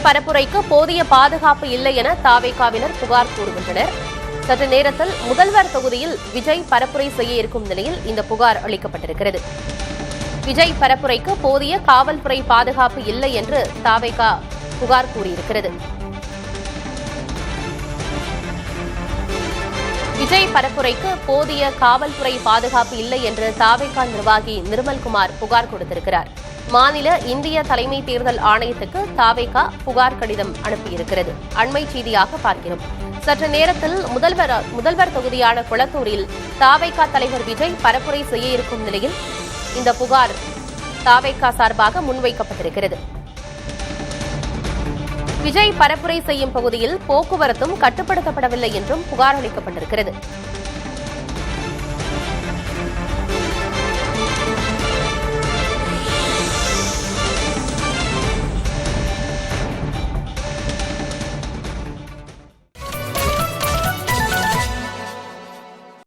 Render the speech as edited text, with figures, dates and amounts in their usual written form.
பரப்புரைக்கு போதிய பாதுகாப்பு இல்லை என தாவேகாவினர் புகார் கூறுகின்றனர். சற்று நேரத்தில் முதல்வர் தொகுதியில் விஜய் பரப்புரை செய்ய இருக்கும் நிலையில் இந்த புகார் அளிக்கப்பட்டிருக்கிறது. விஜய் பரப்புரைக்கு போதிய காவல்துறை பாதுகாப்பு இல்லை என்று தாவேகா புகார் கூறியிருக்கிறது. விஜய் பரப்புரைக்கு போதிய காவல்துறை பாதுகாப்பு இல்லை என்று தாவேகா நிர்வாகி நிர்மல்குமார் புகார் கொடுத்திருக்கிறார். மாநில இந்திய தலைமை தேர்தல் ஆணையத்துக்கு தாவேகா புகார் கடிதம் அனுப்பியிருக்கிறது. அண்மை செய்தியாக பார்க்கிறோம். சற்று நேரத்தில் முதல்வர் தொகுதியான குளத்தூரில் தாவேகா தலைவர் விஜய் பரப்புரை செய்ய இருக்கும் நிலையில் இந்த புகார் தாவேகா சார்பாக முன்வைக்கப்பட்டிருக்கிறது. விஜய் பரப்புரை செய்யும் பகுதியில் போக்குவரத்தும் கட்டுப்படுத்தப்படவில்லை என்றும் புகார் அளிக்கப்பட்டிருக்கிறது.